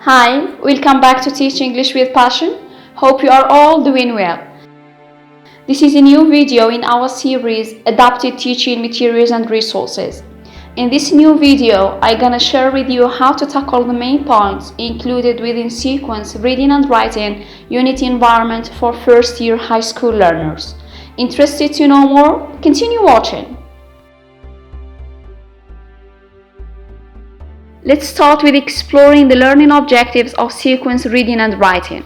Hi, welcome back to Teach English with Passion. Hope you are all doing well. This is a new video in our series Adapted Teaching Materials and Resources. In this new video, I'm gonna share with you how to tackle the main points included within Sequence Reading and Writing Unity Environment for first-year high school learners. Interested to know more? Continue watching. Let's start with exploring the learning objectives of Sequence Reading and Writing.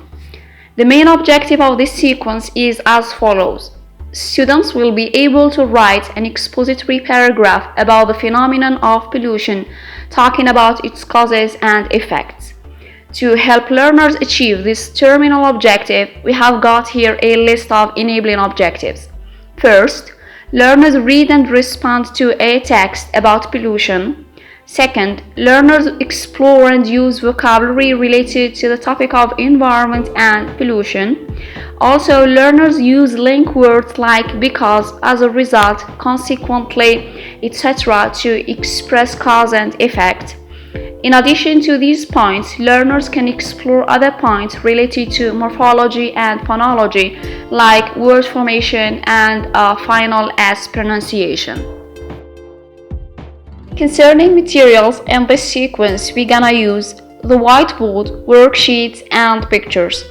The main objective of this sequence is as follows. Students will be able to write an expository paragraph about the phenomenon of pollution, talking about its causes and effects. To help learners achieve this terminal objective, we have got here a list of enabling objectives. First, learners read and respond to a text about pollution. Second, learners explore and use vocabulary related to the topic of environment and pollution. Also, learners use link words like because, as a result, consequently, etc. to express cause and effect. In addition to these points, learners can explore other points related to morphology and phonology, like word formation and final S pronunciation. Concerning materials in this sequence, we're gonna use the whiteboard, worksheets, and pictures.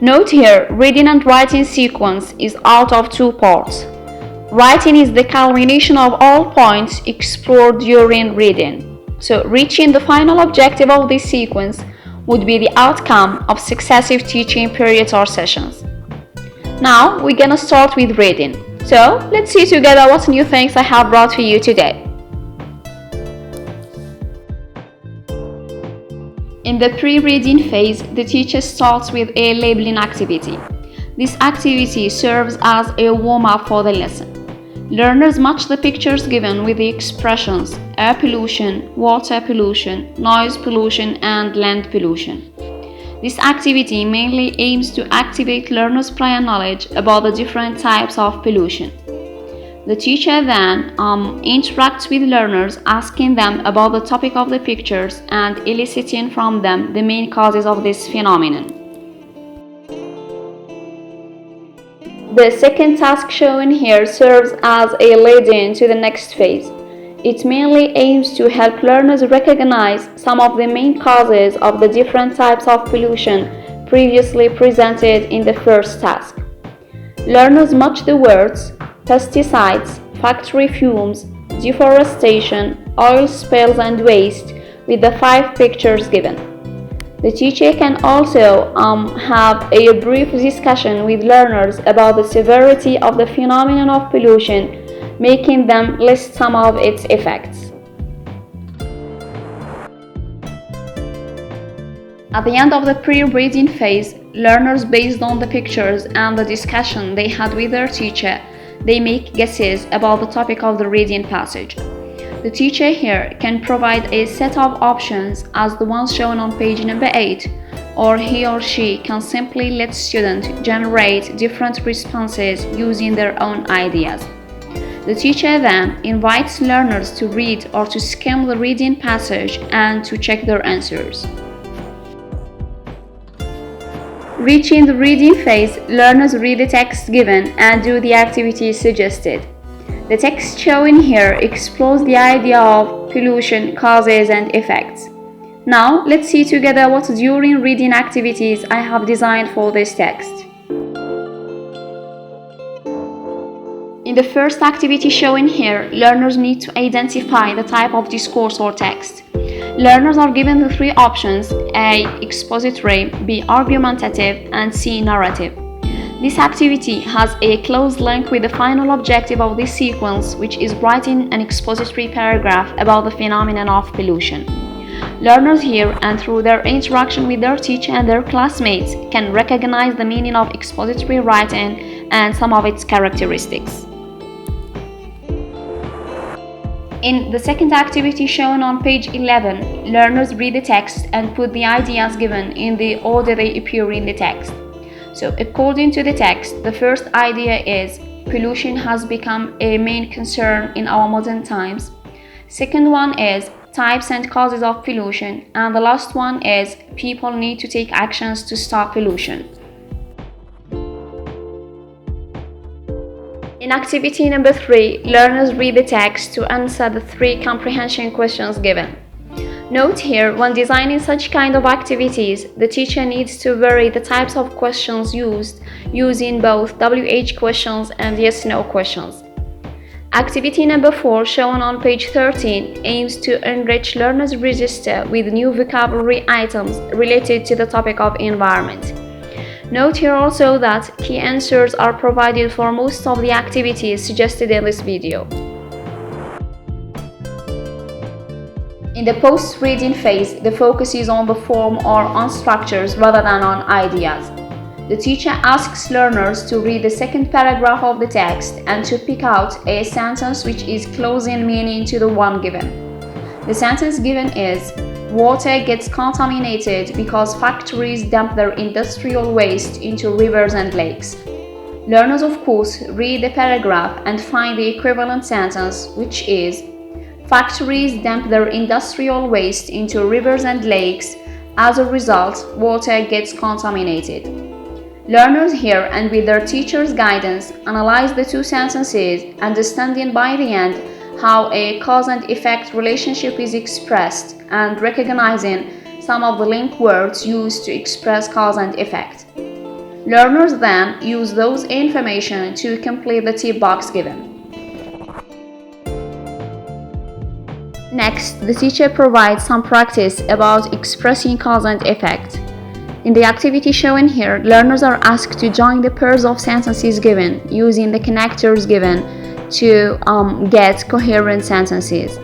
Note here, reading and writing sequence is out of two parts. Writing is the culmination of all points explored during reading. So reaching the final objective of this sequence would be the outcome of successive teaching periods or sessions. Now we're gonna start with reading. So let's see together what new things I have brought for you today. In the pre-reading phase, the teacher starts with a labeling activity. This activity serves as a warm-up for the lesson. Learners match the pictures given with the expressions air pollution, water pollution, noise pollution, and land pollution. This activity mainly aims to activate learners' prior knowledge about the different types of pollution. The teacher then interacts with learners, asking them about the topic of the pictures and eliciting from them the main causes of this phenomenon. The second task shown here serves as a lead-in to the next phase. It mainly aims to help learners recognize some of the main causes of the different types of pollution previously presented in the first task. Learners match the words pesticides, factory fumes, deforestation, oil spills and waste with the 5 pictures given. The teacher can also have a brief discussion with learners about the severity of the phenomenon of pollution, making them list some of its effects. At the end of the pre-reading phase, learners, based on the pictures and the discussion they had with their teacher, they make guesses about the topic of the reading passage. The teacher here can provide a set of options as the ones shown on page number 8, or he or she can simply let students generate different responses using their own ideas. The teacher then invites learners to read or to skim the reading passage and to check their answers. Reaching the reading phase, learners read the text given and do the activities suggested. The text shown here explores the idea of pollution, causes, and effects. Now, let's see together what during reading activities I have designed for this text. In the first activity shown here, learners need to identify the type of discourse or text. Learners are given the 3 options: A. Expository, B. Argumentative, and C. Narrative. This activity has a close link with the final objective of this sequence, which is writing an expository paragraph about the phenomenon of pollution. Learners here, and through their interaction with their teacher and their classmates, can recognize the meaning of expository writing and some of its characteristics. In the second activity shown on page 11, learners read the text and put the ideas given in the order they appear in the text. So, according to the text, the first idea is pollution has become a main concern in our modern times. Second one is types and causes of pollution, and the last one is people need to take actions to stop pollution. In activity number 3, learners read the text to answer the 3 comprehension questions given. Note here, when designing such kind of activities, the teacher needs to vary the types of questions used, using both WH questions and yes/no questions. Activity number 4, shown on page 13, aims to enrich learners' register with new vocabulary items related to the topic of environment. Note here also that key answers are provided for most of the activities suggested in this video. In the post-reading phase, the focus is on the form or on structures rather than on ideas. The teacher asks learners to read the second paragraph of the text and to pick out a sentence which is close in meaning to the one given. The sentence given is, water gets contaminated because factories dump their industrial waste into rivers and lakes. Learners, of course, read the paragraph and find the equivalent sentence, which is, factories dump their industrial waste into rivers and lakes. As a result, water gets contaminated. Learners here, and with their teacher's guidance, analyze the 2 sentences, understanding by the end how a cause and effect relationship is expressed and recognizing some of the link words used to express cause and effect. Learners then use those information to complete the tick box given. Next, the teacher provides some practice about expressing cause and effect. In the activity shown here, learners are asked to join the pairs of sentences given using the connectors given to get coherent sentences.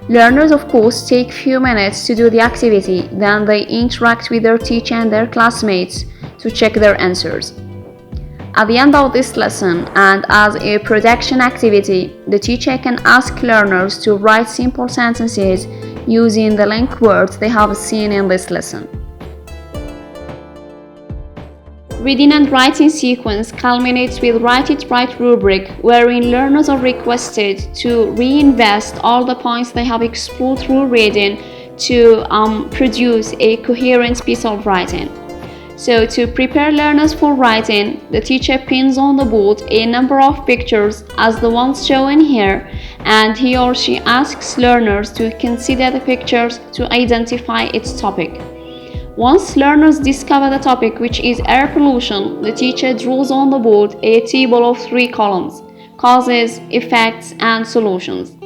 Learners, of course, take few minutes to do the activity, then they interact with their teacher and their classmates to check their answers. At the end of this lesson, and as a production activity, the teacher can ask learners to write simple sentences using the link words they have seen in this lesson. Reading and writing sequence culminates with Write It Right rubric, wherein learners are requested to reinvest all the points they have explored through reading to produce a coherent piece of writing. So to prepare learners for writing, the teacher pins on the board a number of pictures as the ones shown here, and he or she asks learners to consider the pictures to identify its topic. Once learners discover the topic, which is air pollution, the teacher draws on the board a table of 3 columns: causes, effects, and solutions.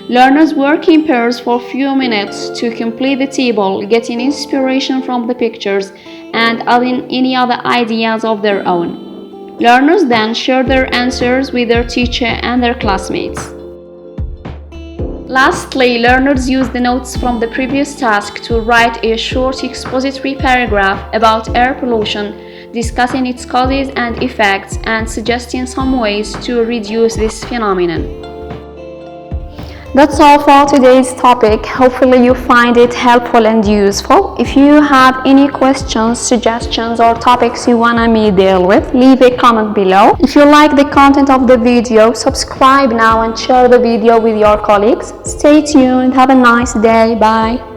Learners work in pairs for a few minutes to complete the table, getting inspiration from the pictures and adding any other ideas of their own. Learners then share their answers with their teacher and their classmates. Lastly, learners use the notes from the previous task to write a short expository paragraph about air pollution, discussing its causes and effects and suggesting some ways to reduce this phenomenon. That's all for today's topic. Hopefully you find it helpful and useful. If you have any questions, suggestions, or topics you want me to deal with, leave a comment below. If you like the content of the video, subscribe now and share the video with your colleagues. Stay tuned. Have a nice day. Bye.